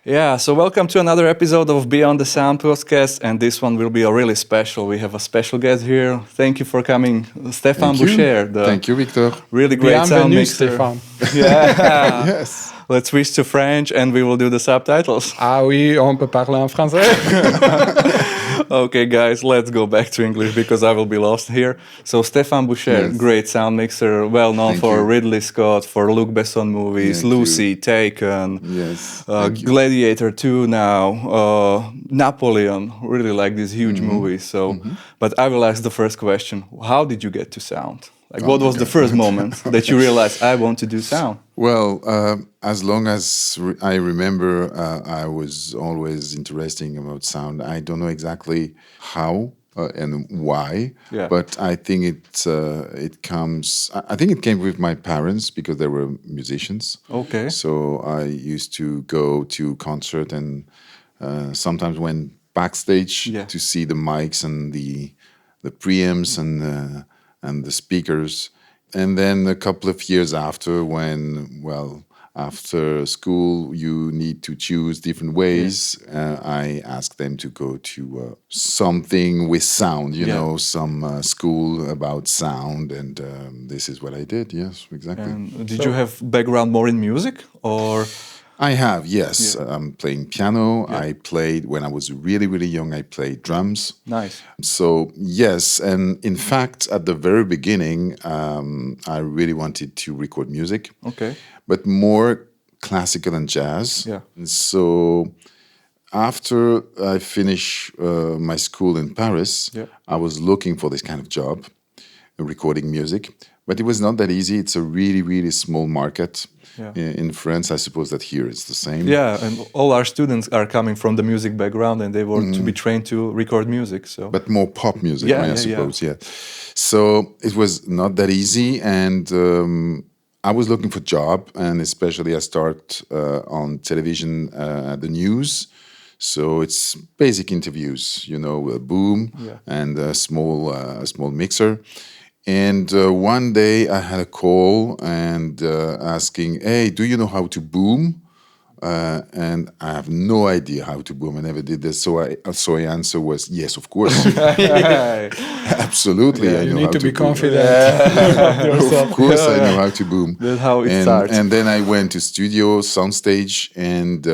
Yeah, so welcome to another episode of Beyond the Sound podcast, and this one will be a really special. We have a special guest here. Thank you for coming, Stéphane Bucher. Thank you, Victor. Really great sound mixer. Stéphane. Yeah. Yes. Let's switch to French and we will do the subtitles. Ah oui, on peut parler en français. Okay, guys, let's go back to English because I will be lost here. So, Stéphane Bucher, Yes. great sound mixer, well known Thank for you. Ridley Scott, for Luc Besson movies, Thank Lucy, you. Taken, Yes. Thank you. Gladiator 2 now, Napoleon, really like these huge movies. So, but I will ask the first question. How did you get to sound? Like, what was the first moment that you realized I want to do sound? Well, as long as I remember, I was always interested about sound. I don't know exactly how and why, Yeah. but I think it comes. I think it came with my parents because they were musicians. Okay. So I used to go to concert and sometimes went backstage Yeah. to see the mics and the preamps and the speakers. And then a couple of years after, after school, you need to choose different ways. I asked them to go to something with sound, some school about sound. And this is what I did. Yes, exactly. And did you have background more in music or? I have, yes. Yeah. I'm playing piano. Yeah. I played, when I was really, really young, I played drums. Nice. So, yes, and in fact, at the very beginning, I really wanted to record music, Okay. but more classical and jazz. Yeah. And so, after I finished my school in Paris, Yeah. I was looking for this kind of job, recording music, but it was not that easy. It's a really, really small market. Yeah. In France, I suppose that here it's the same. Yeah, and all our students are coming from the music background and they want to be trained to record music. So, But more pop music, Yeah, I yeah, suppose, yeah. So it was not that easy, and I was looking for job, and especially I start on television, the news. So it's basic interviews, a boom Yeah. and a small mixer. And one day I had a call and asking, "Hey, do you know how to boom?" And I have no idea how to boom. I never did this, so I answer was yes, of course, absolutely. I You know need how to be boom. confident. Of course, I know how to boom. That's how it and, starts. And then I went to studio, soundstage, and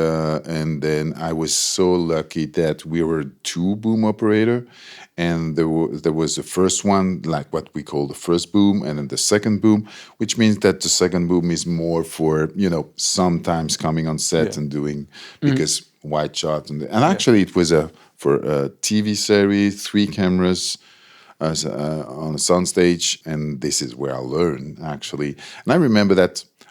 then I was so lucky that we were two boom operator. And there was the first one, like what we call the first boom, and then the second boom, which means that the second boom is more for, sometimes coming on set and doing, because white shot. And actually it was for a TV series, 3 cameras on a soundstage, and this is where I learned, actually. And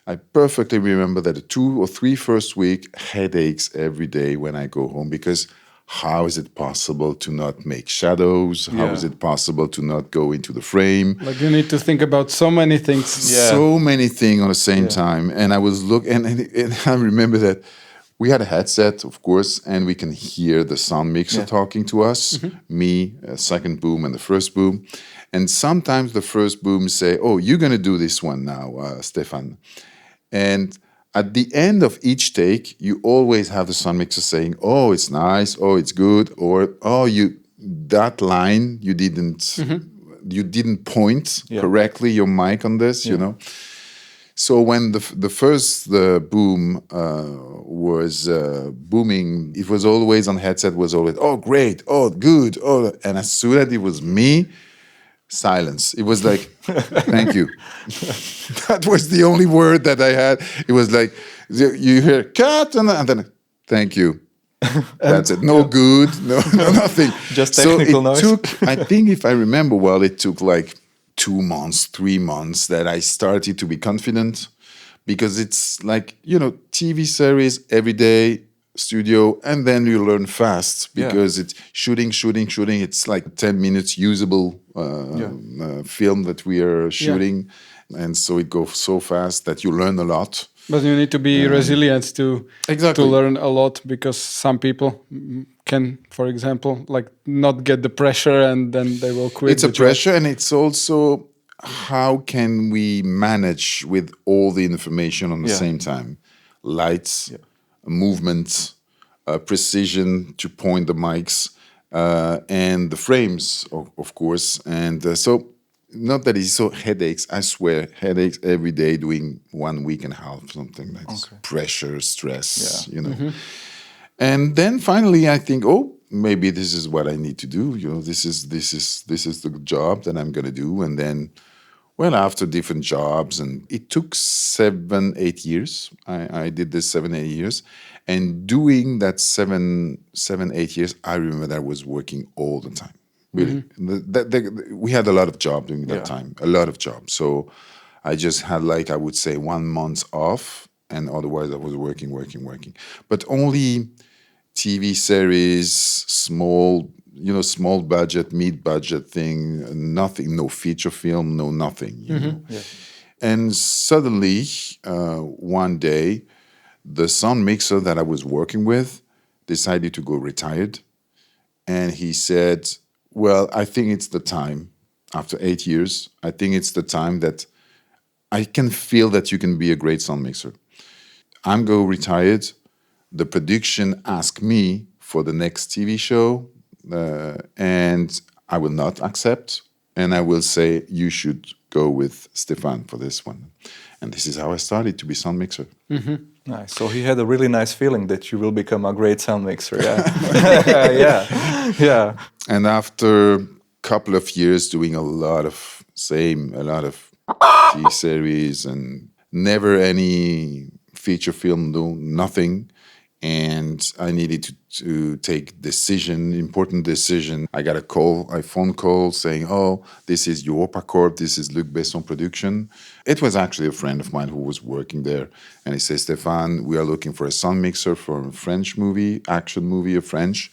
I perfectly remember that the 2 or 3 first week, headaches every day when I go home, because how is it possible to not make shadows? How is it possible to not go into the frame? Like you need to think about so many things. Yeah. So many things on the same time. And I was and I remember that we had a headset, of course, and we can hear the sound mixer talking to us, me, second boom, and the first boom. And sometimes the first boom say, "Oh, you're going to do this one now, Stéphane." And at the end of each take, you always have the sound mixer saying, "Oh, it's nice. Oh, it's good." Or, "Oh, that line you didn't point correctly your mic on this." So when the first boom was booming, it was always on headset. Was always, "Oh, great. Oh, good. Oh," and as soon as it was me, silence. It was like, "Thank you." That was the only word that I had. It was like, you hear cut, and then "Thank you." That's it. No good, no nothing. Just technical noise. So it took, I think if I remember well, it took like 2 months, 3 months that I started to be confident, because it's like, TV series every day, studio, and then you learn fast because it's shooting. It's like 10 minutes usable film that we are shooting. And so it goes so fast that you learn a lot. But you need to be resilient to learn a lot, because some people can, for example, like not get the pressure and then they will quit. It's a pressure, and it's also how can we manage with all the information on the same time? Lights, movement, precision to point the mics, and the frames, of course. And so, not that it's so headaches, I swear, headaches every day doing 1 week and a half, something like this. Pressure, stress, And then finally I think, maybe this is what I need to do. This is the job that I'm going to do. And then, after different jobs, and it took 7-8 years. I did this 7-8 years. And doing that 7-8 years, I remember that I was working all the time. Really. We had a lot of jobs during that time, a lot of jobs. So I just had, I would say, 1 month off, and otherwise I was working. But only TV series, small budget, mid-budget thing, nothing, no feature film, no nothing. You know? Yeah. And suddenly, one day, the sound mixer that I was working with decided to go retired. And he said, I think it's the time, after 8 years, I think it's the time that I can feel that you can be a great sound mixer. I'm going retired. The production asked me for the next TV show, and I will not accept. And I will say, you should go with Stéphane for this one. And this is how I started to be sound mixer. Nice. So he had a really nice feeling that you will become a great sound mixer. Yeah. Yeah. And after a couple of years doing a lot of TV series and never any feature film, nothing. And I needed to take important decision. I got a phone call saying, this is Europa Corp, this is Luc Besson production. It was actually a friend of mine who was working there. And he says, Stéphane, we are looking for a sound mixer for a French movie, action movie of French.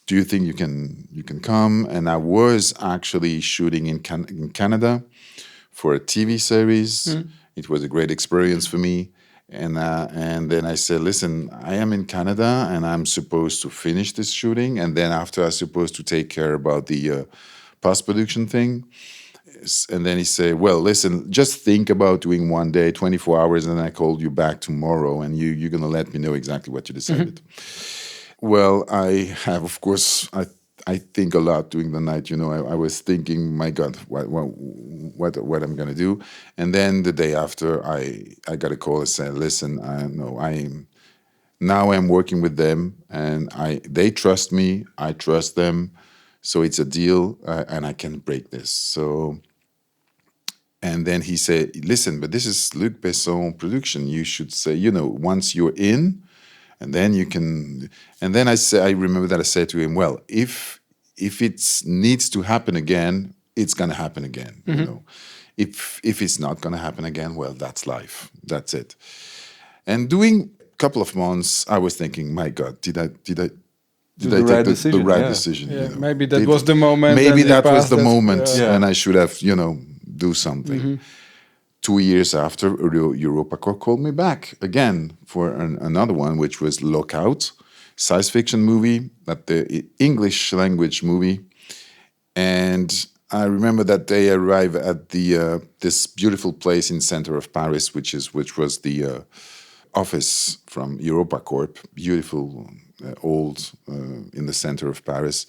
Do you think you can come? And I was actually shooting in Canada for a TV series. It was a great experience for me. And then I said, listen, I am in Canada and I'm supposed to finish this shooting. And then after I'm supposed to take care about the post-production thing. And then he said, listen, just think about doing one day, 24 hours, and then I call you back tomorrow and you're going to let me know exactly what you decided. I have, of course, I think a lot during the night. I was thinking, my God, what I'm going to do. And then the day after, I got a call and said, listen, I'm working with them, and they trust me, I trust them, so it's a deal, and I can break this. So, and then he said, listen, but this is Luc Besson production. You should say, once you're in, and then you can. And then I remember that I said to him, if it needs to happen again, it's going to happen again. If it's not going to happen again, that's life. That's it. And doing a couple of months, I was thinking, my God, did I take the right decision? Yeah, maybe that was the moment. Maybe that was the moment, and I should have, do something. 2 years after, Europa Corp called me back again for another one, which was Lockout, science fiction movie, the English language movie. And I remember that day I arrived at this beautiful place in center of Paris, which was the office from Europa Corp, beautiful, old, in the center of Paris.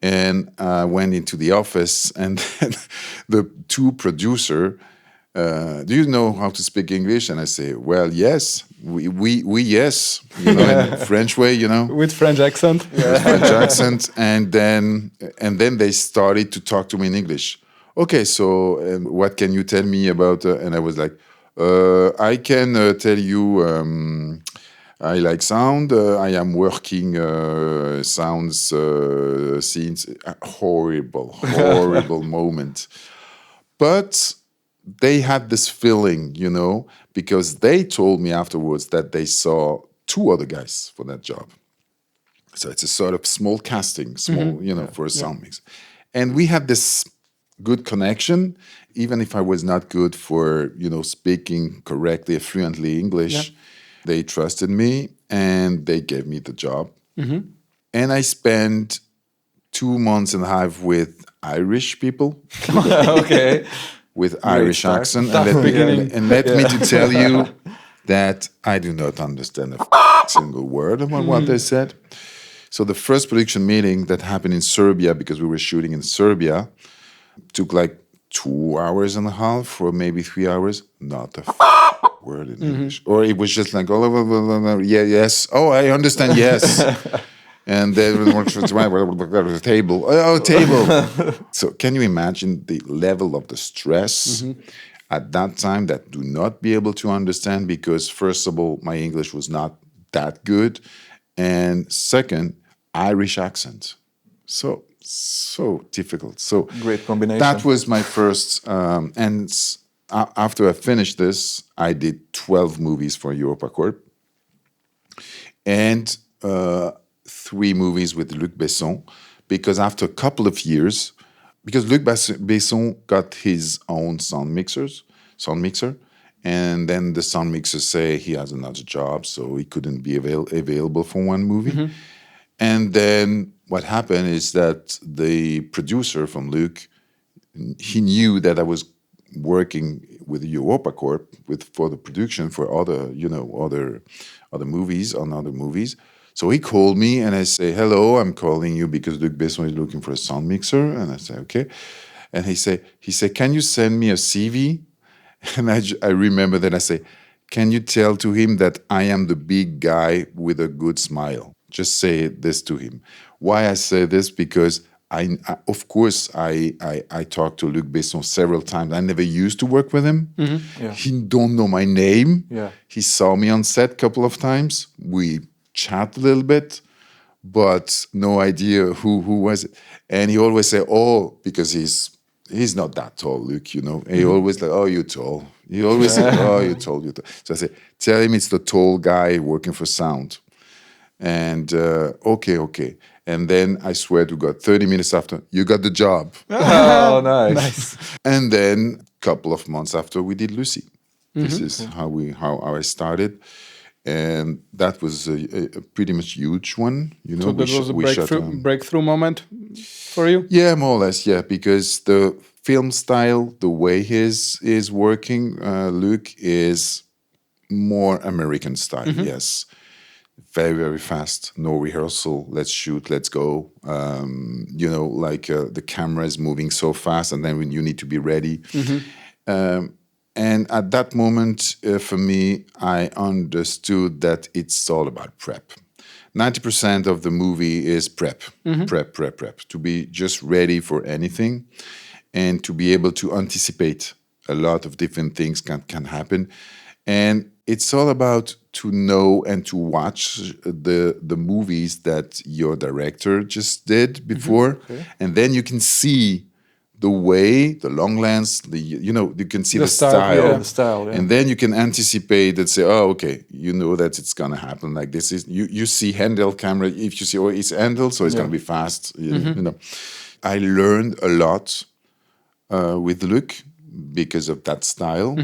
And I went into the office, and then the two producer, do you know how to speak English? And I say, yes, we yes, in French way, with French accent. With French accent, and then they started to talk to me in English. Okay, so what can you tell me about? And I was like, I can tell you. I like sound. I am working sounds scenes. Horrible moment, but they had this feeling, because they told me afterwards that they saw 2 other guys for that job. So it's a sort of small casting, for a sound mix. And we had this good connection, even if I was not good for, speaking correctly, fluently English. They trusted me and they gave me the job. And I spent 2 months and a half with Irish people. Okay. With Irish accent. And let me to tell you that I do not understand a single word about what they said. So the first production meeting that happened in Serbia, because we were shooting in Serbia, took like 2 hours and a half or maybe 3 hours. Not a word in English. Or it was just like, oh, yeah, yes. Oh, I understand, yes. And then table. Oh, table. So can you imagine the level of the stress at that time that do not be able to understand? Because first of all, my English was not that good. And second, Irish accent. So difficult. So great combination. That was my first, after I finished this, I did 12 movies for EuropaCorp and 3 movies with Luc Besson, because after a couple of years, because Luc Besson got his own sound mixer, and then the sound mixer say he has another job, so he couldn't be available for one movie. And then what happened is that the producer from Luc, he knew that I was working with EuropaCorp for the production for other movies. So he called me and I say, hello, I'm calling you because Luc Besson is looking for a sound mixer. And I say, okay. And he said, can you send me a CV? And I remember that I say, can you tell to him that I am the big guy with a good smile? Just say this to him. Why I say this? Because of course, I talked to Luc Besson several times. I never used to work with him. Yeah. He don't know my name. Yeah. He saw me on set a couple of times. We chat a little bit, but no idea who was it. And he always say, oh, because he's not that tall, Luc, you know. And he always like, oh, you're tall. He always say, oh, you're tall, you're tall. So I say, tell him it's the tall guy working for sound. And okay. And then I swear to God, 30 minutes after, you got the job. Oh, nice. And then a couple of months after, we did Lucy. This is how I started. And that was a pretty much huge one. You know, so that was a breakthrough moment for you? Yeah, more or less, yeah. Because the film style, the way he is working, Luc, is more American style, yes. Very, very fast, no rehearsal, let's shoot, let's go. The camera is moving so fast and then when you need to be ready. And at that moment, for me, I understood that it's all about prep. 90% of the movie is prep, prep, to be just ready for anything and to be able to anticipate a lot of different things can happen. And it's all about to know and to watch the movies that your director just did before. And then you can see the way, the long lens, you can see the style. Yeah. The style, yeah. And then you can anticipate and say, oh, okay, you know that it's going to happen like this. You see handheld camera, if you see, oh, it's handheld, so it's going to be fast. You know. I learned a lot with Luc because of that style.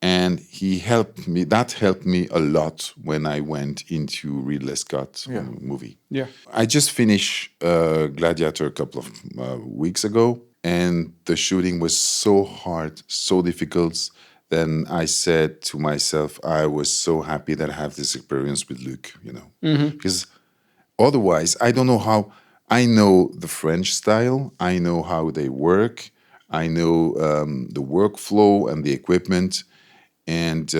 And that helped me a lot when I went into Ridley Scott movie. Yeah. I just finished Gladiator a couple of weeks ago, and the shooting was so hard, so difficult. Then I said to myself, I was so happy that I have this experience with Luc, you know. Because otherwise, I don't know how. I know the French style. I know how they work. I know the workflow and the equipment. And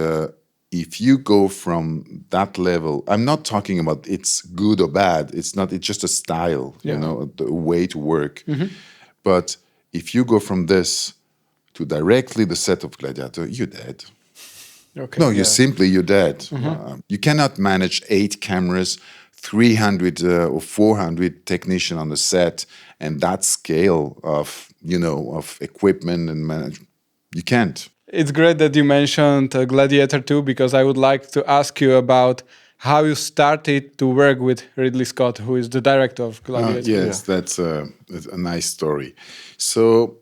if you go from that level, I'm not talking about it's good or bad. It's not. It's just a style, you know, the way to work. But if you go from this to directly the set of Gladiator, you're dead. Okay. No, you're dead. You cannot manage 8 cameras, 300 or 400 technicians on the set, and that scale of equipment and management. You can't. It's great that you mentioned Gladiator 2, because I would like to ask you about how you started to work with Ridley Scott, who is the director of Gladiator. Yes, that's a nice story. So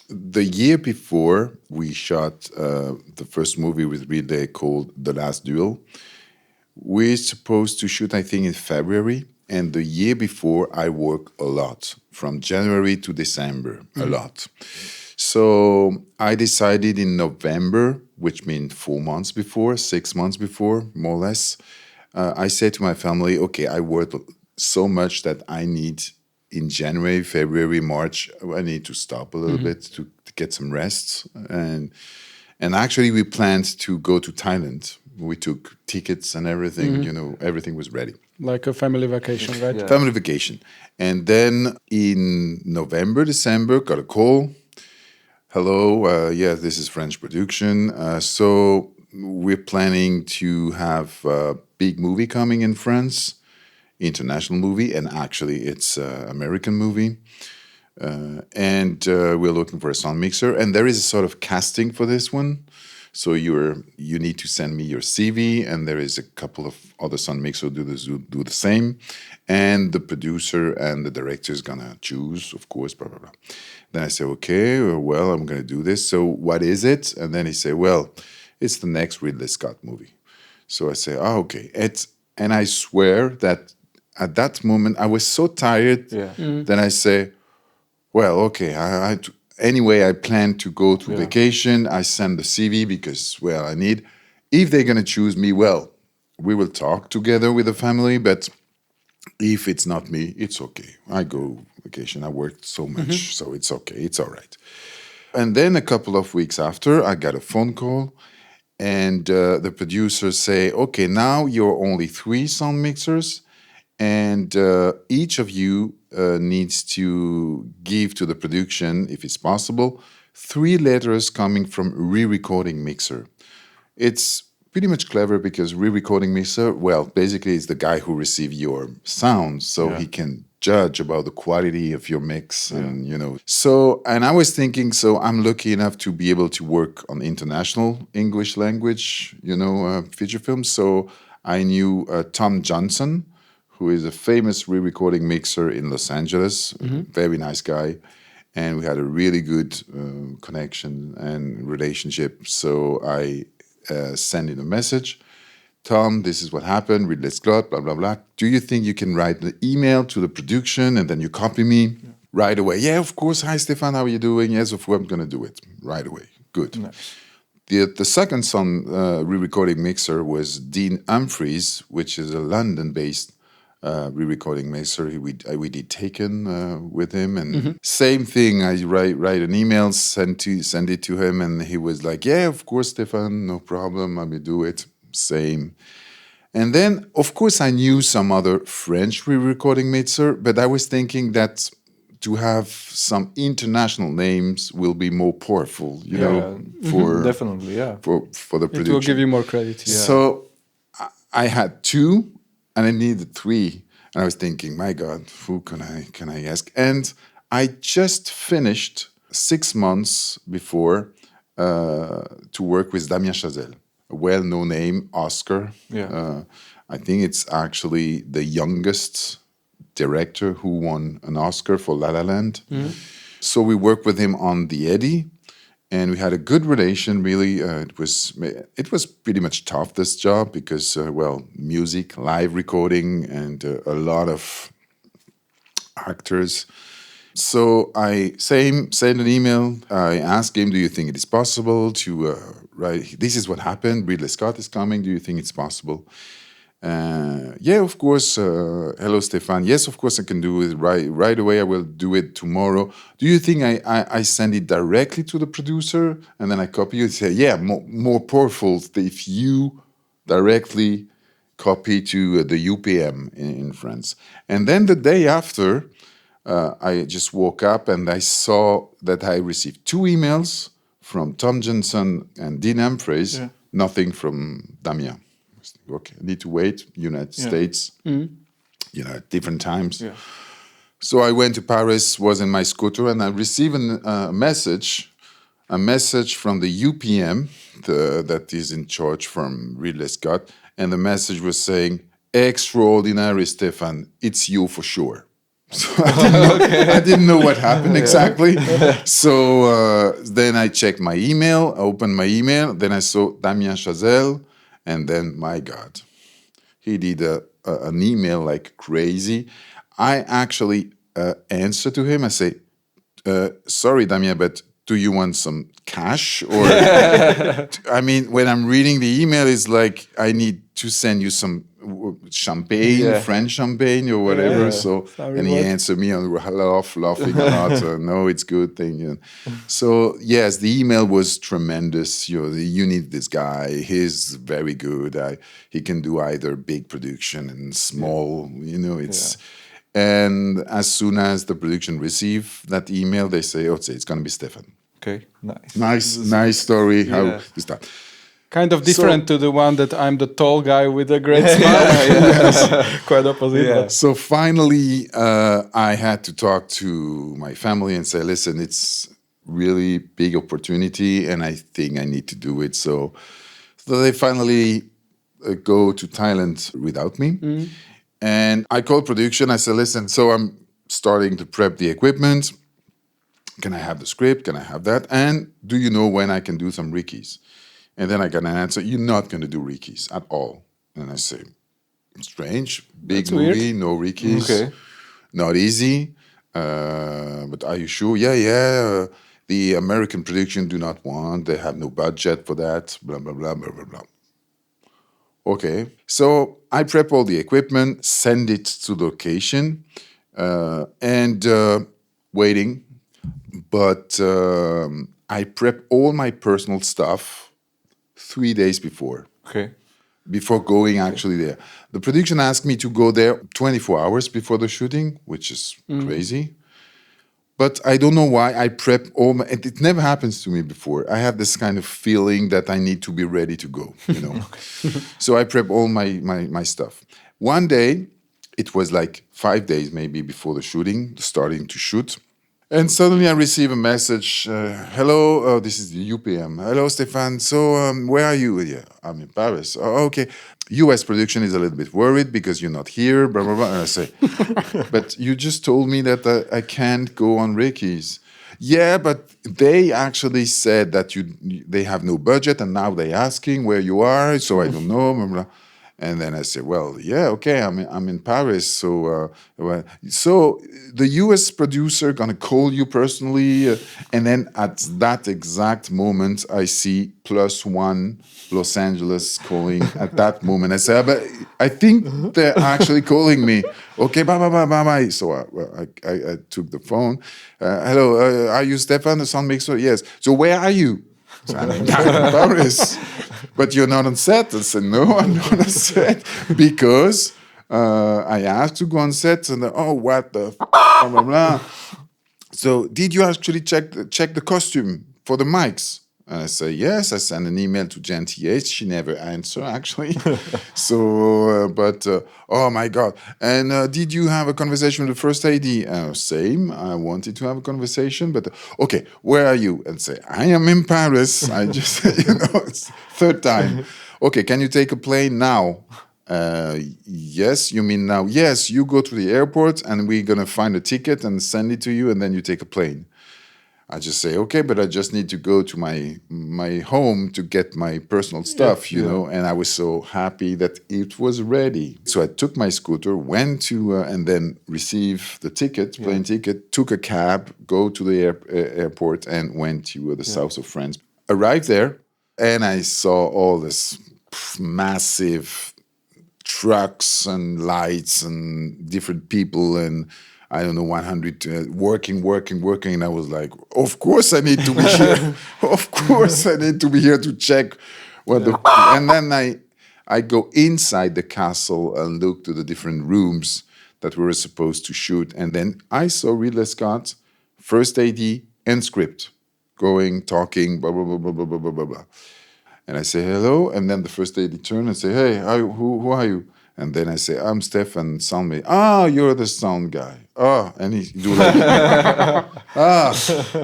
the year before, we shot the first movie with Ridley called The Last Duel. We're supposed to shoot, I think, in February. And the year before, I worked a lot, from January to December, a lot. So I decided in November which means 4 months before, 6 months before, more or less, I said to my family, okay, I worked so much that I need, in January, February, March, I need to stop a little bit to get some rest. And actually, we planned to go to Thailand. We took tickets and everything, everything was ready. Like a family vacation, right? Yeah. Family vacation. And then in November, December, got a call. Hello, this is French production. So we're planning to have a big movie coming in France, international movie, and actually it's an American movie. And we're looking for a sound mixer. And there is a sort of casting for this one. So you need to send me your CV, and there is a couple of other sound mixers who do the same. And the producer and the director is going to choose, of course, blah, blah, blah. Then I say, okay, well, I'm going to do this. So what is it? And then he say, well, it's the next Ridley Scott movie. So I say, oh, okay. And I swear that at that moment, I was so tired. Yeah. Then I say, well, okay, anyway, I plan to go to vacation. I send the CV because, well, I need. If they're going to choose me, well, we will talk together with the family. But if it's not me, it's okay. I go vacation. I worked so much, so it's okay. It's all right. And then a couple of weeks after, I got a phone call. And the producers say, okay, now you're only 3 sound mixers. And each of you needs to give to the production, if it's possible, 3 letters coming from re-recording mixer. It's pretty much clever because re-recording mixer, well, basically is the guy who receives your sound, so he can judge about the quality of your mix, and So, and I was thinking, so I'm lucky enough to be able to work on international English language, feature films. So I knew Tom Johnson, who is a famous re-recording mixer in Los Angeles, very nice guy. And we had a really good connection and relationship. So I sent him a message. Tom, this is what happened, Ridley Scott, blah, blah, blah. Do you think you can write an email to the production and then you copy me right away? Yeah, of course. Hi, Stéphane, how are you doing? Yes, of course, I'm going to do it right away. Good. Nice. The second sound re-recording mixer was Dean Humphreys, which is a London-based re-recording mixer. We did Taken with him, and same thing. I write an email, send it to him, and he was like, "Yeah, of course, Stéphane, no problem. I will do it." Same. And then, of course, I knew some other French re-recording mixer, but I was thinking that to have some international names will be more powerful, for definitely, for the production. It will give you more credit. Yeah. So I had 2. And I needed 3. And I was thinking, my God, who can I ask? And I just finished 6 months before to work with Damien Chazelle, a well-known name, Oscar. Yeah. I think it's actually the youngest director who won an Oscar for La La Land. So we worked with him on The Eddie. And we had a good relation, really. It was pretty much tough, this job, because, music, live recording, and a lot of actors. So I sent an email. I asked him, do you think it is possible to write, this is what happened, Ridley Scott is coming, do you think it's possible? Yeah, of course. Hello, Stéphane. Yes, of course, I can do it right away. I will do it tomorrow. Do you think I send it directly to the producer and then I copy you and say, yeah, more powerful if you directly copy to the UPM in France. And then the day after, I just woke up and I saw that I received 2 emails from Tom Johnson and Dean Humphreys, nothing from Damien. Okay, I need to wait. United States, different times. Yeah. So I went to Paris, was in my scooter, and I received a message from the UPM that is in charge from Ridley Scott, and the message was saying, "Extraordinary, Stéphane, it's you for sure." So I didn't know what happened exactly. So then I checked my email, opened my email, then I saw Damien Chazelle. And then, my God, he did an email like crazy. I actually answered to him. I say, sorry, Damien, but do you want some cash? Or, I mean, when I'm reading the email, it's like, I need to send you some champagne, French champagne or whatever. So, and he answered me on laughing a lot. No, it's good thing. You know. So, yes, the email was tremendous. You need this guy. He's very good. He can do either big production and small, it's... And as soon as the production receive that email, they say, it's going to be Stéphane. Okay, nice story. How is that? Kind of different to the one that I'm the tall guy with a great smile. Quite opposite. Yeah. So finally, I had to talk to my family and say, listen, it's really big opportunity and I think I need to do it. So they finally go to Thailand without me. Mm. And I called production. I said, listen, so I'm starting to prep the equipment. Can I have the script? Can I have that? And do you know when I can do some Rickies? And then I got an answer, you're not going to do Rickies at all. And I say, strange, big movie, no Rickies, not easy. But are you sure? Yeah. The American production do not want, they have no budget for that, blah, blah, blah, blah, blah, blah. Okay, so I prep all the equipment, send it to the location, and waiting. But I prep all my personal stuff 3 days before. Okay. Before going actually there. The production asked me to go there 24 hours before the shooting, which is crazy. But I don't know why I prep all my... It never happens to me before. I have this kind of feeling that I need to be ready to go, So I prep all my stuff. One day, it was like 5 days maybe before the shooting, starting to shoot. And suddenly I receive a message, hello, this is the UPM. Hello, Stéphane, so where are you? Yeah, I'm in Paris. Oh, okay. US production is a little bit worried because you're not here, blah, blah, blah. And I say, but you just told me that I can't go on Rickies. Yeah, but they actually said that they have no budget and now they're asking where you are, so I don't know, blah, blah. And then I said, well, yeah, okay, I'm in Paris. So so the US producer gonna call you personally. And then at that exact moment, I see +1 Los Angeles calling at that moment. I said, but I think they're actually calling me. Okay, bye. So I took the phone. Hello, are you Stéphane, the sound mixer? Yes. So where are you? So I'm in Paris. But you're not on set. I said, no, I'm not on set. Because I asked to go on set. And what the blah, blah, blah. So did you actually check the costume for the mics? And I say, yes. I sent an email to Jen TH. She never answered, actually. So, oh my God. And did you have a conversation with the first AD? Same. I wanted to have a conversation, but okay, where are you? And say, I am in Paris. I just, it's third time. Okay, can you take a plane now? Yes, you mean now? Yes, you go to the airport and we're going to find a ticket and send it to you and then you take a plane. I just say, okay, but I just need to go to my home to get my personal stuff, you know, and I was so happy that it was ready. So I took my scooter, went to, and then received the ticket, plane ticket, took a cab, go to the airport and went to the south of France. Arrived there and I saw all this massive trucks and lights and different people and I don't know, 100, working. And I was like, of course I need to be here. Of course I need to be here to check what the... And then I go inside the castle and look to the different rooms that we were supposed to shoot. And then I saw Ridley Scott, first AD and script, talking, blah, blah, blah, blah, blah, blah, blah, blah. And I say, hello. And then the first AD turned and say, hey, who are you? And then I say, I'm Stéphane, sound mate. Ah, you're the sound guy. Ah, and he do like,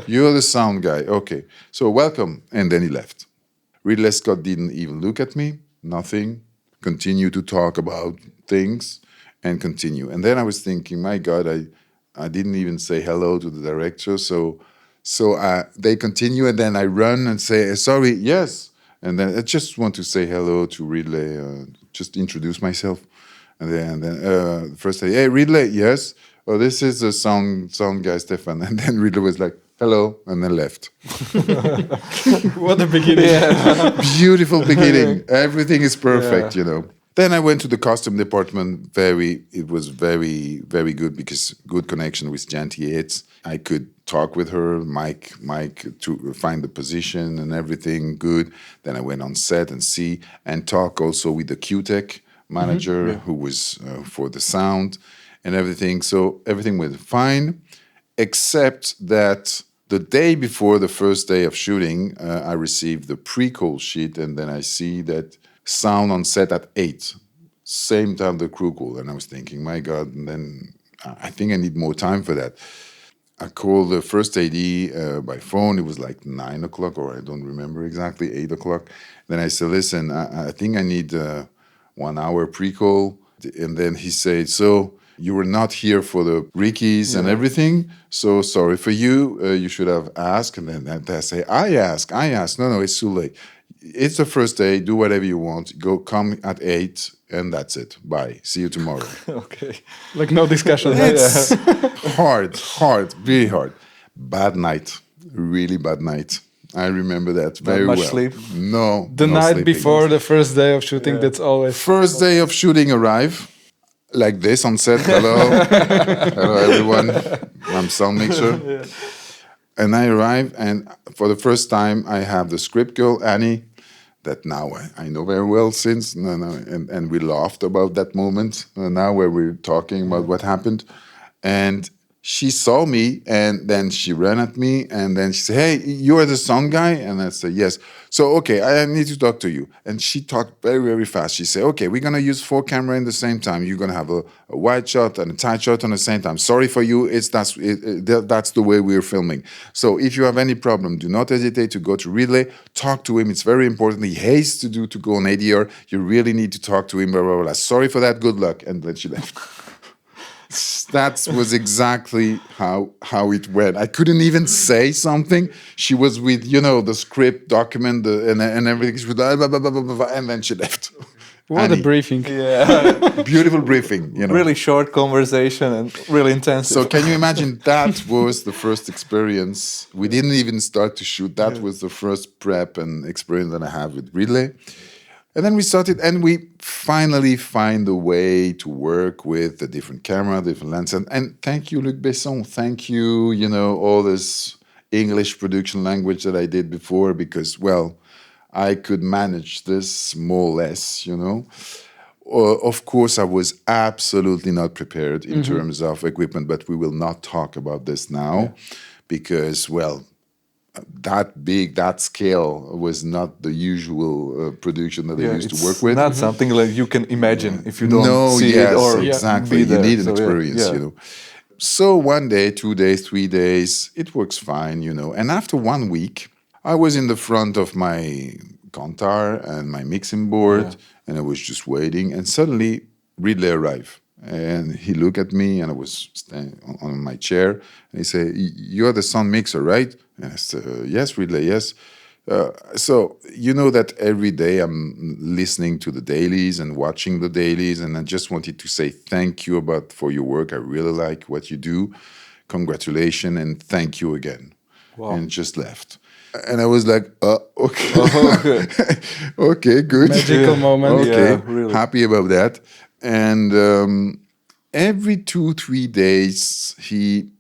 you're the sound guy. Okay, so welcome. And then he left. Ridley Scott didn't even look at me, nothing. Continue to talk about things and continue. And then I was thinking, my God, I didn't even say hello to the director. So they continue and then I run and say, sorry, yes. And then I just want to say hello to Ridley, just introduce myself. And then first say, hey, Ridley, yes. Oh, this is the sound guy, Stéphane. And then Ridley was like, hello, and then left. What a beginning. Beautiful beginning. Everything is perfect, Then I went to the costume department. It was very, very good because good connection with Janty Yates. I could talk with her, Mike to find the position and everything good. Then I went on set and talk also with the Q-Tech manager who was for the sound and everything. So everything went fine, except that the day before the first day of shooting, I received the pre-call sheet, and then I see that sound on set at 8, same time the crew call. And I was thinking, my God, and then I think I need more time for that. I called the first AD by phone. It was like 9 o'clock, or I don't remember exactly, 8 o'clock. Then I said, listen, I think I need 1 hour pre-call. And then he said, so you were not here for the Rickies and everything, so sorry for you. You should have asked. And then I say, I asked. No, it's too late. It's the first day. Do whatever you want. Come at 8, and that's it. Bye. See you tomorrow. Okay. Like no discussion. It's hard, really hard. Bad night. Really bad night. I remember that very well. Not much sleep? No. The no night sleeping. before the first day of shooting, that's always... First day of shooting arrive. Like this on set. Hello. Hello, everyone. I'm sound mixer. And I arrive, and for the first time, I have the script girl, Annie, that now I know very well since. And we laughed about that moment now where we're talking about what happened. And she saw me, and then she ran at me, and then she said, hey, you are the sound guy? And I said, yes. So, okay, I need to talk to you. And she talked very, very fast. She said, okay, we're going to use 4 cameras in the same time. You're going to have a wide shot and a tight shot on the same time. Sorry for you, that's the way we're filming. So if you have any problem, do not hesitate to go to Ridley, talk to him. It's very important. He hates to go on ADR. You really need to talk to him, blah, blah, blah. Sorry for that, good luck. And then she left. That was exactly how it went. I couldn't even say something. She was with, the script document and everything. She was blah, blah, blah, blah, blah, blah, and then she left. What Annie. a briefing. Yeah. Beautiful briefing. Really short conversation and really intensive. So can you imagine that was the first experience? We didn't even start to shoot. That was the first prep and experience that I have with Ridley. And then we started, and we finally find a way to work with the different camera, different lenses. And thank you, Luc Besson. Thank you, all this English production language that I did before, because, well, I could manage this more or less, Of course, I was absolutely not prepared in terms of equipment, but we will not talk about this now because, well, that scale was not the usual production that I used to work with. Not something like you can imagine if you don't see it or exactly. You need an experience, So 1 day, 2 days, 3 days, it works fine, And after 1 week, I was in the front of my Contar and my mixing board, and I was just waiting, and suddenly Ridley arrived. And he looked at me, and I was standing on my chair, and he said, you are the sound mixer, right? And I said, yes, Ridley, yes. So you know that every day I'm listening to the dailies and watching the dailies, and I just wanted to say thank you for your work. I really like what you do. Congratulations, and thank you again. Wow. And just left. And I was like, okay. Okay, good. Magical moment. Okay, really. Happy about that. And every 2-3 days, he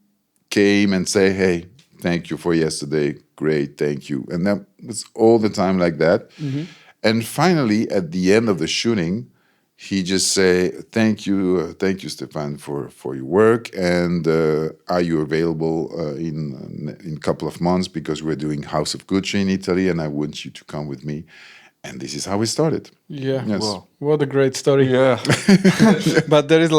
came and say, hey, thank you for yesterday. Great, thank you. And that was all the time like that. Mm-hmm. And finally, at the end of the shooting, he just say, thank you, Stéphane, for your work. And are you available in a couple of months? Because we're doing House of Gucci in Italy, and I want you to come with me. And this is how we started. Yeah. Yes. Wow. What a great story. Yeah. But there is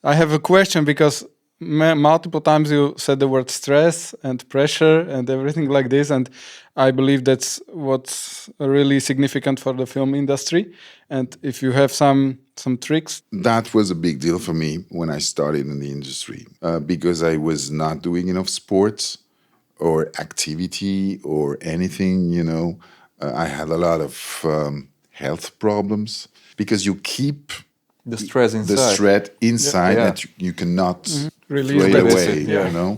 I have a question, because multiple times you said the word stress and pressure and everything like this. And I believe that's what's really significant for the film industry. And if you have some tricks. That was a big deal for me when I started in the industry, because I was not doing enough sports or activity or anything, I had a lot of health problems because you keep the stress inside. That you cannot release throw it away, Yeah.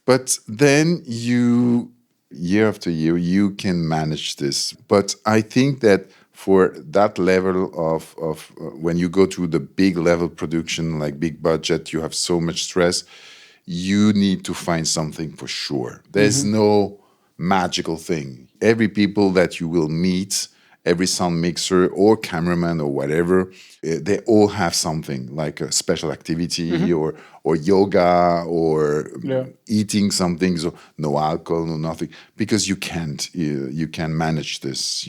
But then year after year, you can manage this. But I think that for that level of when you go to the big level production, like big budget, you have so much stress, you need to find something for sure. There's no magical thing. Every people that you will meet, every sound mixer or cameraman or whatever, they all have something like a special activity or yoga or eating something, so no alcohol, no nothing, because you can't manage this,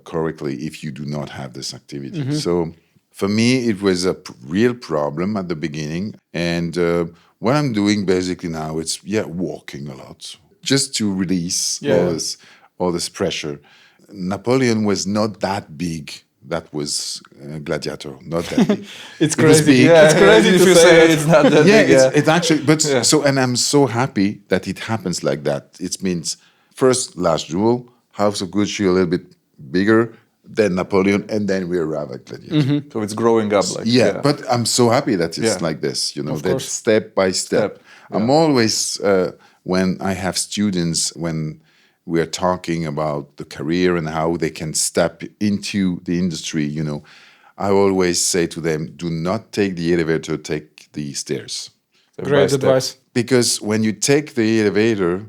correctly if you do not have this activity. So for me, it was a real problem at the beginning. And what I'm doing basically now, it's walking a lot just to release all this pressure. Napoleon was not that big. That was Gladiator, not that big. It's It was crazy. big. It's crazy if to you say it's not that big. It's actually, but and I'm so happy that it happens like that. It means first Last Duel, House of Gucci a little bit bigger, then Napoleon, and then we arrive at Gladiator. So it's growing up. But I'm so happy that it's like this, that course. step by step. I'm always, when I have students, when we are talking about the career and how they can step into the industry, I always say to them, do not take the elevator, take the stairs. Great advice. Because when you take the elevator,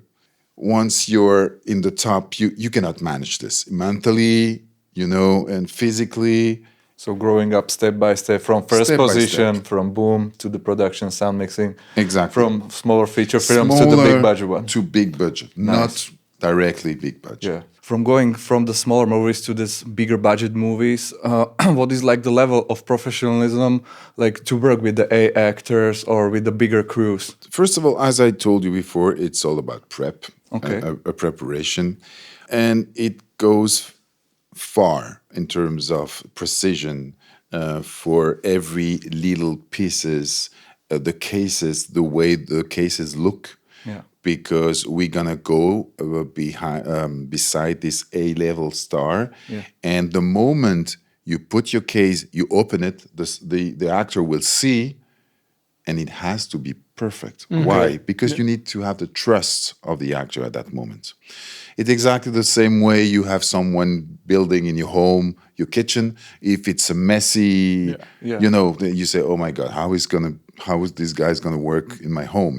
once you're in the top, you cannot manage this mentally, and physically. So growing up step by step from first Step by position, step. from boom to the production, sound mixing. Exactly. From smaller feature films to the big budget one. To big budget, not directly big budget. Yeah. From going from the smaller movies to this bigger budget movies, what is like the level of professionalism, like to work with the A actors or with the bigger crews? First of all, as I told you before, it's all about prep, Okay. a preparation, and it goes far in terms of precision for every little pieces, the cases, the way the cases look. Yeah. Because we're gonna go beside this A-level star, and the moment you put your case, you open it, the actor will see, and it has to be perfect. Why? Because you need to have the trust of the actor at that moment. It's exactly the same way you have someone building in your home, your kitchen. If it's a messy, you say, "Oh my God, how is this guy's gonna work in my home?"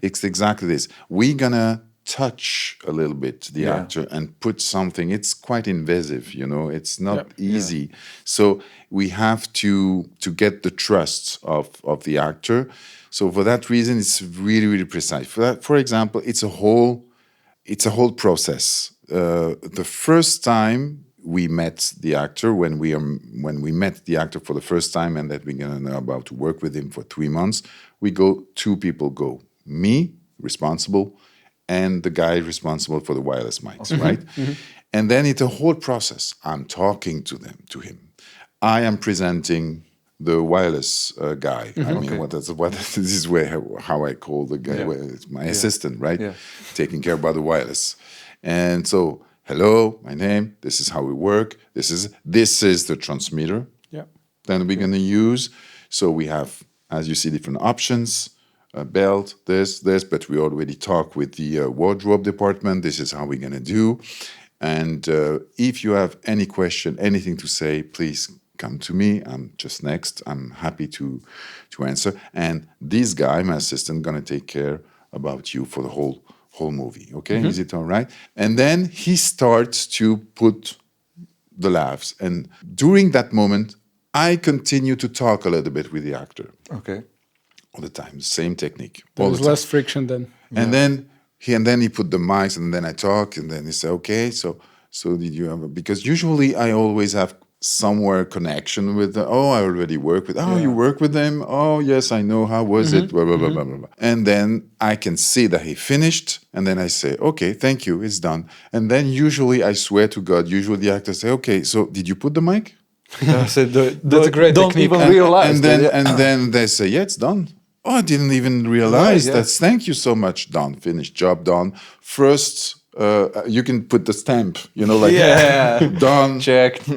It's exactly this. We're gonna touch a little bit the actor and put something. It's quite invasive, It's not easy. So we have to get the trust of the actor. So for that reason, it's really, really precise. For example, it's a whole process. The first time we met the actor, when we met the actor for the first time, and that we're gonna know about to work with him for 3 months, two people go. Me, responsible, and the guy responsible for the wireless mics, right? And then it's a whole process. I'm talking to him. I am presenting the wireless guy. I mean, this is how I call the guy. It's my assistant, right? Yeah. Taking care about the wireless. And so, hello, my name. This is how we work. This is the transmitter. Yeah. Then we're gonna use. So we have, as you see, different options. A belt, this, but we already talked with the wardrobe department. This is how we're gonna do. And if you have any question, anything to say, please come to me. I'm just next. I'm happy to answer. And this guy, my assistant, gonna take care about you for the whole movie. Okay, Is it all right? And then he starts to put the laughs. And during that moment, I continue to talk a little bit with the actor. Okay. All the time, same technique. There's less friction then. And then he put the mics, and then I talk, and then he said, "Okay, so did you have?" Because usually I always have somewhere connection with. I already work with. Oh, you work with them? Oh, yes, I know. How was it? Blah blah blah blah blah. And then I can see that he finished, and then I say, "Okay, thank you, it's done." And then usually I swear to God, the actors say, "Okay, so did you put the mic?" That's a great don't technique. even realize. And then they say, "Yeah, it's done." Oh, I didn't even realize that. Thank you so much. Done. Finished. Job done. First, you can put the stamp, done, checked,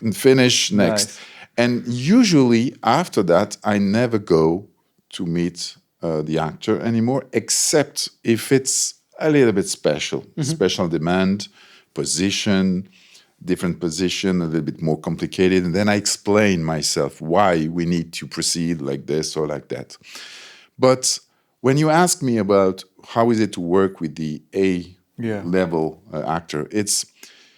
and finish, next. Nice. And usually after that, I never go to meet the actor anymore, except if it's a little bit special, special demand, position, different position, a little bit more complicated. And then I explain myself why we need to proceed like this or like that. But when you ask me about how is it to work with the A-level actor, it's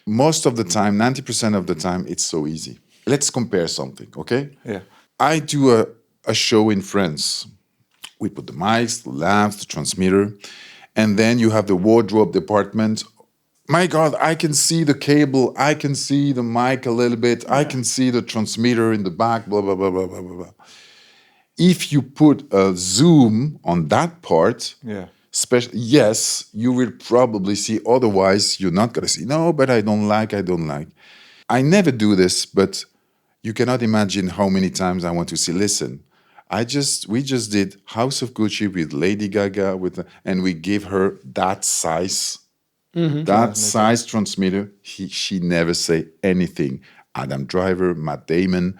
most of the time, 90% of the time, it's so easy. Let's compare something, okay? Yeah. I do a show in France. We put the mics, the lamps, the transmitter, and then you have the wardrobe department. My God, I can see the cable, I can see the mic a little bit, I can see the transmitter in the back, blah, blah, blah, blah, blah, blah, blah. If you put a zoom on that part, yes, you will probably see. Otherwise, you're not going to see. No, but I don't like. I never do this, but you cannot imagine how many times I want to see. Listen, we just did House of Gucci with Lady Gaga, and we give her that size, size transmitter. She never say anything. Adam Driver, Matt Damon,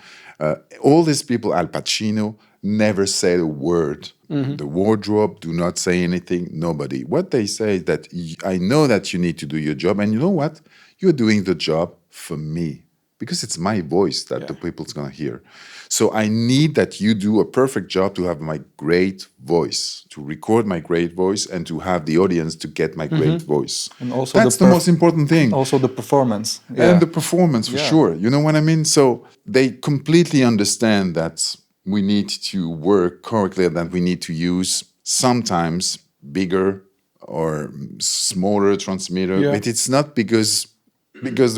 all these people, Al Pacino, never said a word. The wardrobe do not say anything. Nobody. What they say is that I know that you need to do your job, and you know what? You're doing the job for me because it's my voice that the people's gonna hear. So I need that you do a perfect job to have my great voice, to record my great voice, and to have the audience to get my great voice. And also that's the most important thing. Also the performance. And the performance, for sure. You know what I mean? So they completely understand that we need to work correctly, that we need to use sometimes bigger or smaller transmitter. But it's not because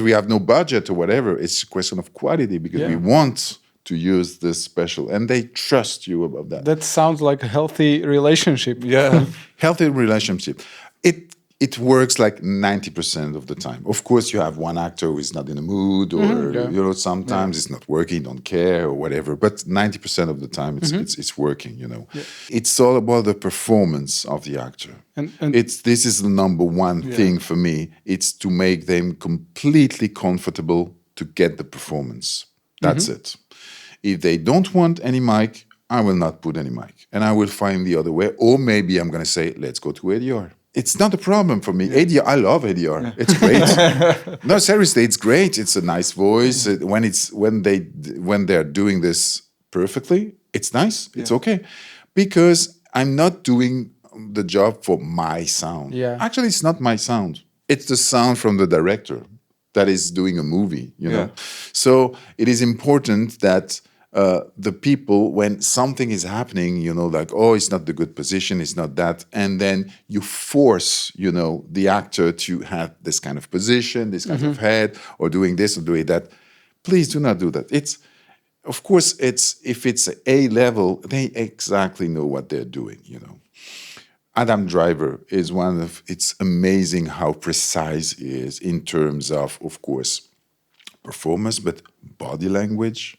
we have no budget or whatever. It's a question of quality because we want to use this special, and they trust you about that. That sounds like a healthy relationship. Yeah, healthy relationship. It works like 90% of the time. Of course, you have one actor who is not in the mood, or sometimes it's not working, don't care, or whatever. But 90% of the time, it's working. It's all about the performance of the actor. And this is the number one thing for me. It's to make them completely comfortable to get the performance. That's it. If they don't want any mic, I will not put any mic, and I will find the other way. Or maybe I'm going to say, let's go to ADR. It's not a problem for me. ADR, I love ADR. It's great. No, seriously, it's great. It's a nice voice. When they're doing this perfectly, it's nice. It's okay, because I'm not doing the job for my sound. Actually, it's not my sound. It's the sound from the director that is doing a movie. You know, so it is important that the people, when something is happening, like, oh, it's not the good position, it's not that, and then you force, the actor to have this kind of position, this kind of head, or doing this or doing that. Please do not do that. Of course, if it's A level, they exactly know what they're doing. Adam Driver is it's amazing how precise he is in terms of course, performance, but body language.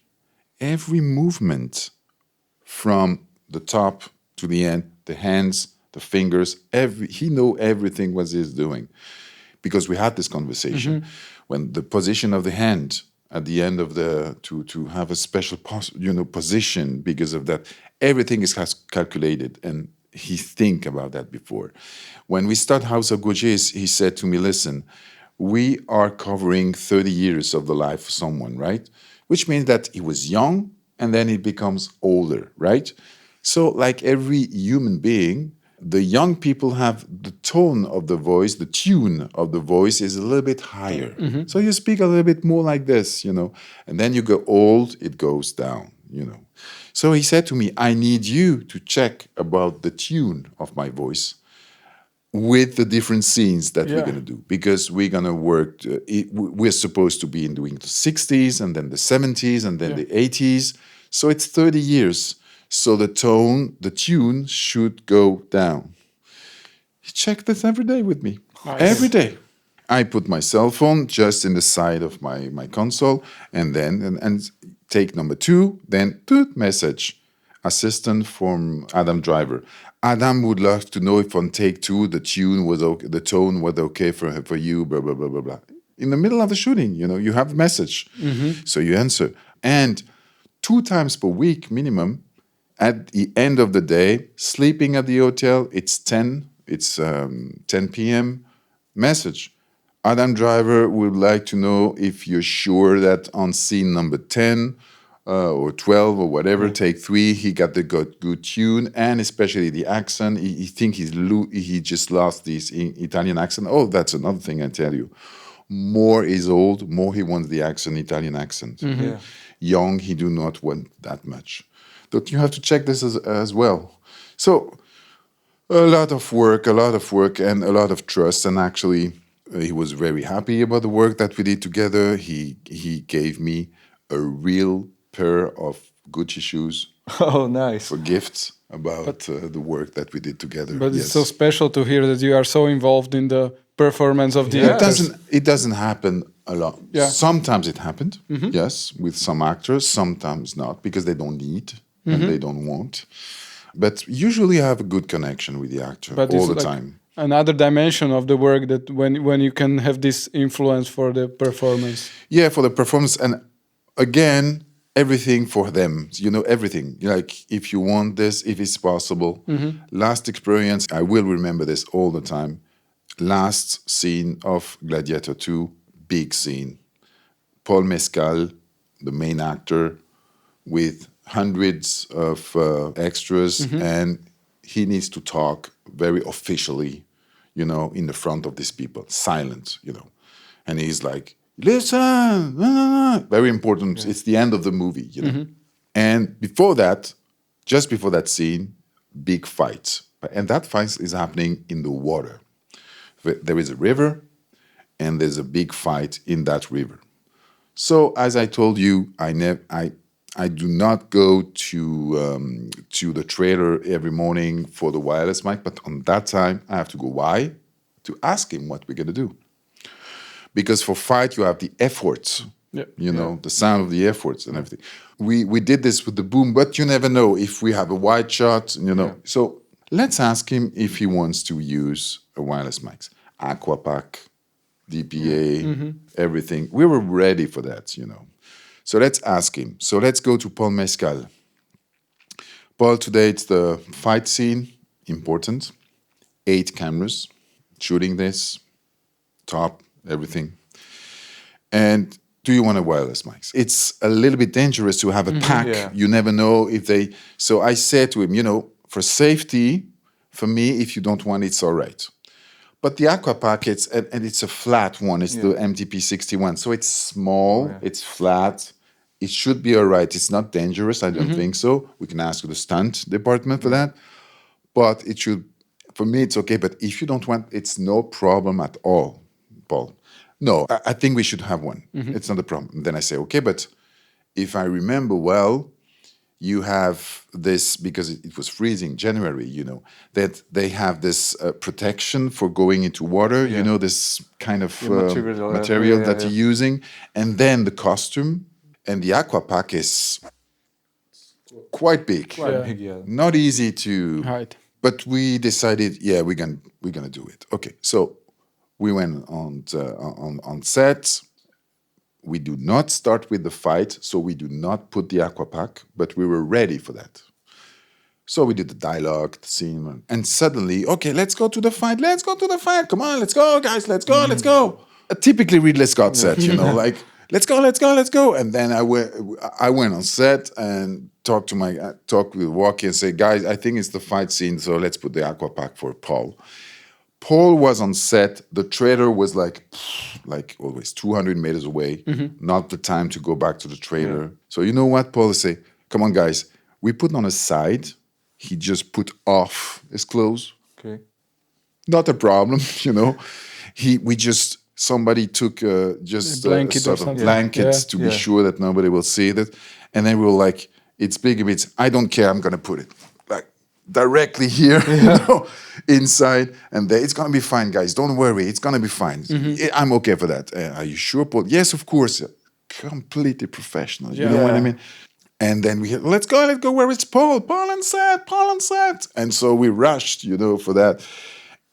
Every movement from the top to the end, the hands, the fingers, he know everything what he's doing, because we had this conversation when the position of the hand at the end of to have a special position because of that. Everything is calculated, and he think about that before. When we start House of Gucci, he said to me, listen, we are covering 30 years of the life of someone, right? Which means that he was young and then he becomes older, right? So like every human being, the young people have the tone of the voice, the tune of the voice is a little bit higher. So you speak a little bit more like this, and then you go old, it goes down, So he said to me, I need you to check about the tune of my voice with the different scenes that we're going to do, because we're going to work, we're supposed to be doing the 60s and then the 70s and then the 80s. So it's 30 years. So the tune should go down. He checked this every day with me. Nice. Every day. I put my cell phone just in the side of my console, and then and take number 2, then message. Assistant from Adam Driver. Adam would love to know if on take 2 the tune was okay, the tone was okay for you, blah, blah, blah, blah, blah. In the middle of the shooting, you have a message. So you answer. And 2 times per week minimum, at the end of the day, sleeping at the hotel, it's 10 p.m. Message. Adam Driver would like to know if you're sure that on scene number 10 or 12 or whatever, take 3, he got the good tune, and especially the accent. He think he just lost this Italian accent. Oh, that's another thing I tell you. More is old, more he wants the accent, Italian accent. Young, he do not want that much. But you have to check this as well. So a lot of work, and a lot of trust. And actually, he was very happy about the work that we did together. He gave me a real pair of Gucci shoes. Oh, nice. For gifts about the work that we did together. But it's so special to hear that you are so involved in the performance of the actors. It doesn't happen a lot. Yeah. Sometimes it happened, yes, with some actors, sometimes not, because they don't need and they don't want. But usually I have a good connection with the actor all the time. Another dimension of the work, that when you can have this influence for the performance. Yeah, for the performance. And again, everything for them, everything. Like, if you want this, if it's possible. Last experience, I will remember this all the time. Last scene of Gladiator 2, big scene. Paul Mescal, the main actor, with hundreds of extras, and he needs to talk very officially, in the front of these people, silent, And he's like, listen, very important. Yeah. It's the end of the movie, And just before that scene, big fight. And that fight is happening in the water. There is a river, and there's a big fight in that river. So, as I told you, I do not go to the trailer every morning for the wireless mic, but on that time, I have to go. Why? To ask him what we're going to do. Because for fight, you have the efforts, the sound of the efforts and everything. We did this with the boom, but you never know if we have a wide shot, So let's ask him if he wants to use a wireless mic. Aquapack, DPA, everything. We were ready for that, So let's ask him. So let's go to Paul Mescal. Paul, today it's the fight scene, important. 8 cameras shooting this, top, everything. And do you want a wireless mic? It's a little bit dangerous to have a pack. Yeah. You never know if they... So I said to him, for safety, for me, if you don't want it, it's all right. But the Aquapack, it's a flat one. It's the MTP61. So it's small, it's flat. It should be all right. It's not dangerous. I don't think so. We can ask the stunt department for that. But it should... For me, it's okay. But if you don't want, it's no problem at all, Paul. No, I think we should have one. It's not a problem. Then I say, okay, but if I remember well, you have this, because it was freezing January, that they have this protection for going into water, this kind of material that you're using. And then the costume and the Aquapack is quite big. Quite big, yeah. Not easy to hide. But we decided, we're gonna do it. Okay, so we went on set. We do not start with the fight, so we do not put the Aquapack, but we were ready for that. So we did the dialogue, the scene, and suddenly, okay, let's go to the fight. Let's go to the fight. Come on, let's go, guys. Let's go. Let's go. Typically Ridley Scott set, like, let's go. And then I went on set and talked with Walkie and say, guys, I think it's the fight scene, so let's put the Aquapack for Paul. Paul was on set. The trailer was like always 200 meters away. Not the time to go back to the trailer. Yeah. So you know what? Paul say, come on, guys. We put on a side. He just put off his clothes. Okay. Not a problem, Somebody took blankets to be sure that nobody will see it. And then we were like, it's big, I don't care, I'm going to put it like directly here, inside. And there, it's going to be fine, guys. Don't worry, it's going to be fine. I'm okay for that. Are you sure, Paul? Yes, of course. Completely professional. You know what I mean? And then we had, let's go, where is Paul? Paul on set. And so we rushed, for that.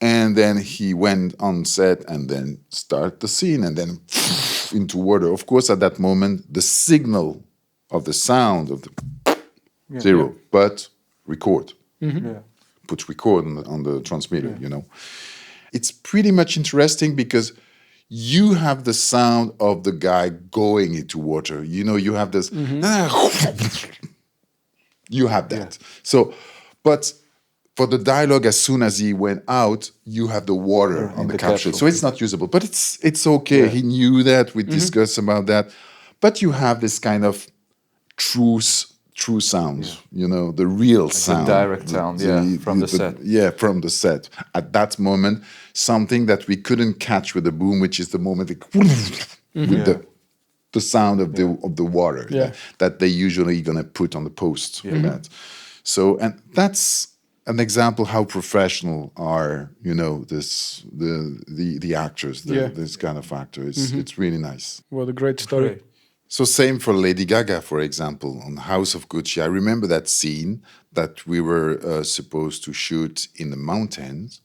And then he went on set and then start the scene and then into water. Of course, at that moment, the signal of the sound of the zero. But record. Yeah. Puts record on the transmitter, It's pretty much interesting because you have the sound of the guy going into water. You have this, you have that. So, but for the dialogue, as soon as he went out, you have the water on the capsule. So it's not usable, but it's okay. Yeah. He knew that. We discussed about that. But you have this kind of true sounds, the real sound. The direct sound, from the set. Yeah, from the set. At that moment, something that we couldn't catch with the boom, which is the moment with the sound of the water that they usually gonna put on the post for that. So, and that's an example how professional are, the actors, this kind of actor. It's really nice. What a great story. Great. So same for Lady Gaga, for example, on House of Gucci. I remember that scene that we were supposed to shoot in the mountains.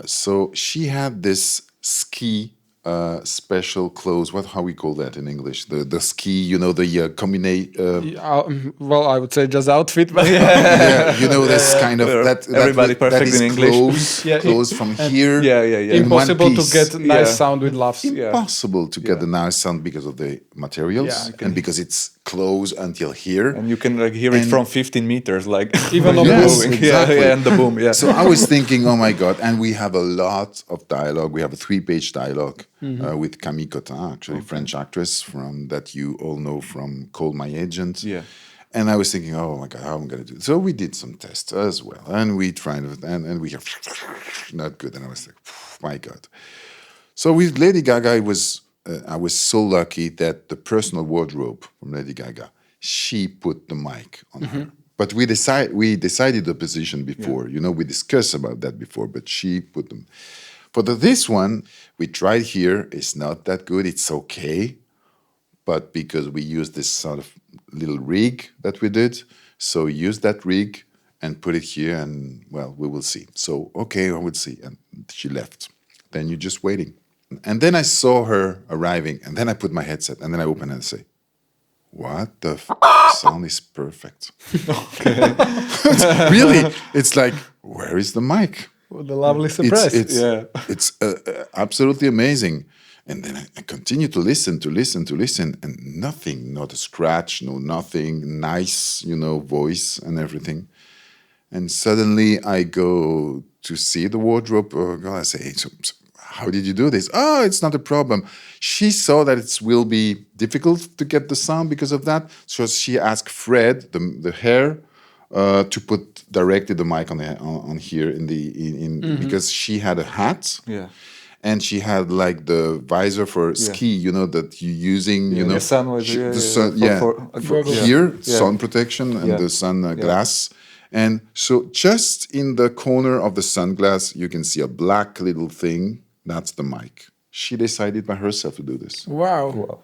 So she had this ski special clothes. How we call that in English? The ski, the combination. Well, I would say just outfit, but this kind of that. Everybody perfect that in English. Clothes from here. Impossible to get nice sound with laughs. Impossible to get a nice sound because of the materials and because it's close until here. And you can hear it from 15 meters, even on moving. Exactly. And the boom. Yeah. So I was thinking, oh my God, and we have a lot of dialogue. We have a 3-page dialogue with Camille Cotin, actually French actress that you all know from Call My Agent. Yeah. And I was thinking, oh my God, how am I going to do it? So we did some tests as well, and we tried it, and we have not good. And I was like, my God. So with Lady Gaga, I was so lucky that the personal wardrobe from Lady Gaga, she put the mic on her. But we decided the position before. We discussed about that before. But she put them. For this one, we tried here. It's not that good. It's okay, but because we used this sort of little rig that we did, so use that rig and put it here, and well, we will see. So okay, I would see, and she left. Then you're just waiting. And then I saw her arriving, and then I put my headset, and then I open it and say, what the sound is perfect. Really, it's like, where is the mic? What a lovely surprise. It's absolutely amazing. And then I continue to listen, and nothing, not a scratch, nothing, nice, voice and everything. And suddenly I go to see the wardrobe girl. I say, so, how did you do this? Oh, it's not a problem. She saw that it will be difficult to get the sound because of that. So she asked Fred, the hair, to put directly the mic on here because she had a hat. Yeah. And she had the visor for ski, that you're using, the sun was the sun, here, sun protection and the sun glass. And so just in the corner of the sunglass, you can see a black little thing. That's the mic. She decided by herself to do this. Wow.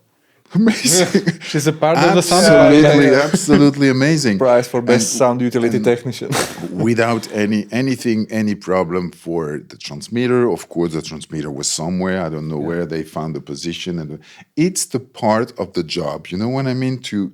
Amazing. She's a part of the sound. Absolutely amazing. Prize for best sound utility technician. Without any problem for the transmitter. Of course, the transmitter was somewhere. I don't know where they found the position. And it's the part of the job. You know what I mean? To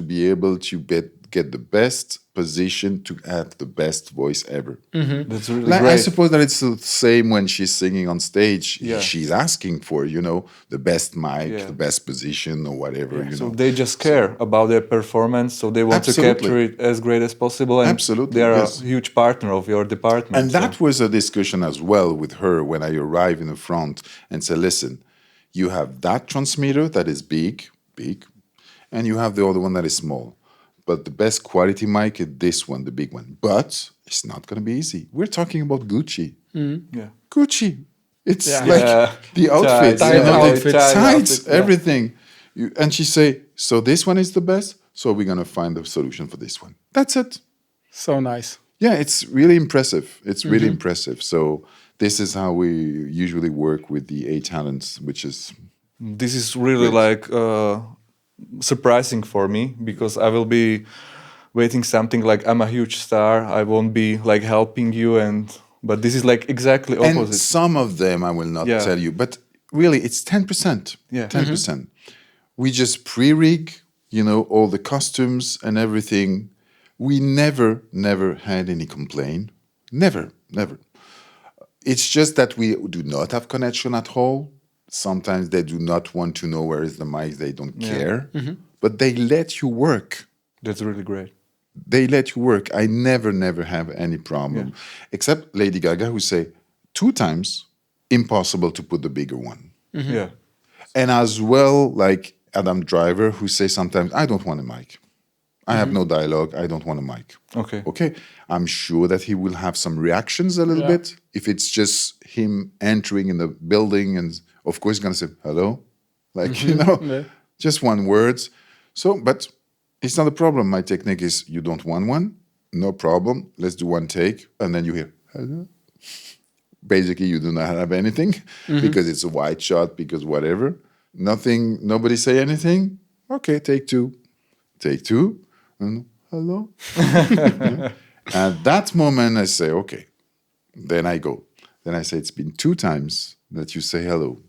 be able to get the best position to have the best voice ever. That's really great. I suppose that it's the same when she's singing on stage. She's asking for, the best mic, the best position or whatever. So they just care about their performance. So they want to capture it as great as possible. And they are a huge partner of your department. And that was a discussion as well with her when I arrived in the front and said, listen, you have that transmitter that is big, and you have the other one that is small. But the best quality mic is this one, the big one. But it's not going to be easy. We're talking about Gucci. Gucci. It's the outfits, tights, everything. And she say, so this one is the best, so we're going to find a solution for this one. That's it. So nice. Yeah, it's really impressive. It's really impressive. So this is how we usually work with the 8 talents, which is... This is really surprising for me, because I will be waiting something like I'm a huge star, I won't be helping you, but this is exactly opposite. And some of them I will not tell you, but really it's 10%. 10%. We just pre-rig, all the costumes and everything, We never had any complaint. Never. It's just that we do not have connection at all. Sometimes they do not want to know where is the mic. They don't care. But they let you work. That's really great. They let you work. I never have any problem. Except Lady Gaga, who say 2 times, impossible to put the bigger one. Yeah. And as well, like Adam Driver, who say sometimes, I don't want a mic. I have no dialogue. I don't want a mic. Okay. I'm sure that he will have some reactions a little bit. If it's just him entering in the building, and of course he's going to say, hello. Like, just one word. So, but it's not a problem. My technique is, you don't want one? No problem. Let's do one take. And then you hear, hello. Basically, you do not have anything because it's a wide shot, because whatever. Nothing, nobody say anything. Okay, take 2. Take 2. And hello. At that moment, I say, okay. Then I go. Then I say, it's been 2 times that you say hello.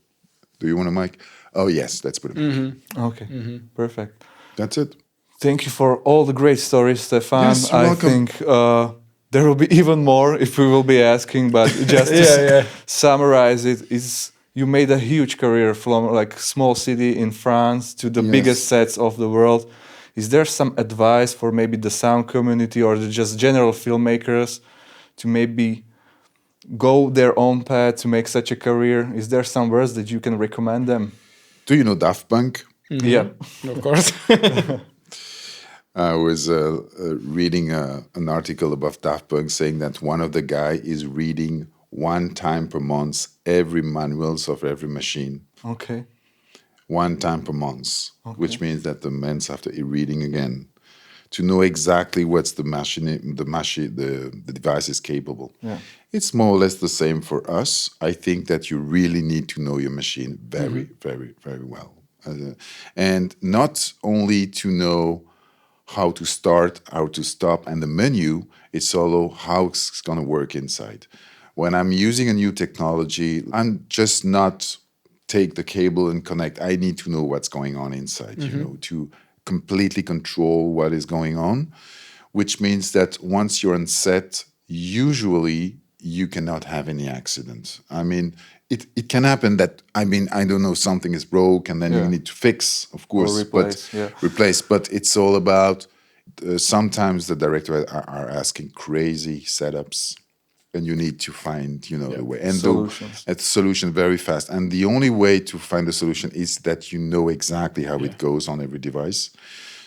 Do you want a mic? Oh, yes, let's put a mic. Okay, perfect. That's it. Thank you for all the great stories, Stéphane. Yes, you're welcome. I think there will be even more if we will be asking, but just to summarize it, is you made a huge career from like small city in France to the biggest sets of the world. Is there some advice for maybe the sound community or just general filmmakers to maybe go their own path to make such a career? Is there some words that you can recommend them? Do you know Daft Punk? Yeah. Of course. I was reading an article about Daft Punk saying that one of the guy is reading 1 time per month every manuals of every machine. Okay. 1 time per month, which means that the months after reading again to know exactly what's the device is capable. Yeah. It's more or less the same for us. I think that you really need to know your machine very, very, very well. And not only to know how to start, how to stop, and the menu, it's also how it's going to work inside. When I'm using a new technology, I'm just not take the cable and connect. I need to know what's going on inside, to completely control what is going on, which means that once you're on set, usually you cannot have any accident. I mean, it can happen that, I don't know, something is broke and then you need to fix, of course, replace. But it's all about, sometimes the director are asking crazy setups and you need to find, the way. And a solution very fast. And the only way to find the solution is that you know exactly how it goes on every device.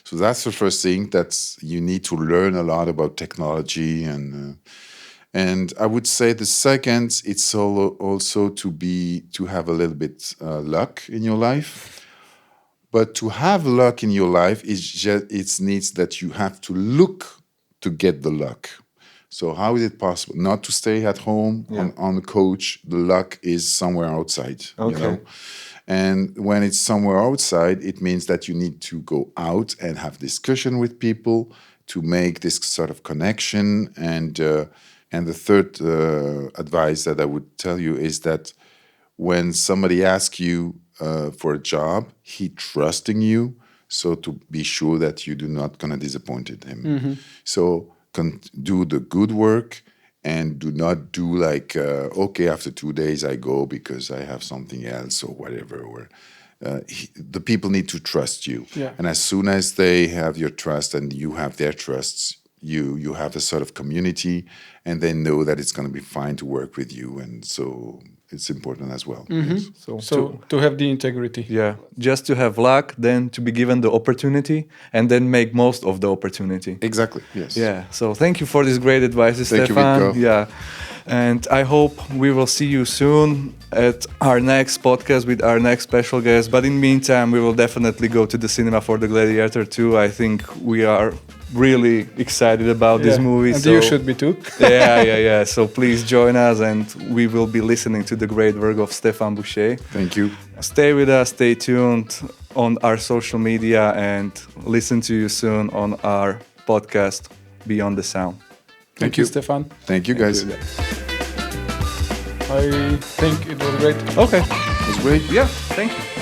So that's the first thing, that you need to learn a lot about technology. And I would say the second, it's also to have a little bit luck in your life. But to have luck in your life, it needs that you have to look to get the luck. So how is it possible not to stay at home on the couch? The luck is somewhere outside. Okay. And when it's somewhere outside, it means that you need to go out and have discussion with people to make this sort of connection. And the third advice that I would tell you is that when somebody asks you for a job, he trusting you, so to be sure that you do not gonna disappoint him. So do the good work and do not do like, okay, after 2 days I go because I have something else or whatever. Or the people need to trust you. Yeah. And as soon as they have your trust and you have their trusts, you have a sort of community and they know that it's going to be fine to work with you. And so it's important as well. Yes. So to have the integrity. Yeah, just to have luck, then to be given the opportunity and then make most of the opportunity. Exactly, yes. Yeah, so thank you for this great advice, Stéphane. Yeah, and I hope we will see you soon at our next podcast with our next special guest. But in the meantime, we will definitely go to the cinema for the Gladiator 2. I think we are really excited about this movie. And you should be too. Yeah. So please join us and we will be listening to the great work of Stéphane Bucher. Thank you. Stay with us, stay tuned on our social media and listen to you soon on our podcast, Beyond the Sound. Thank you, Stéphane. Thank you, guys. I think it was great. Okay. It was great. Yeah, thank you.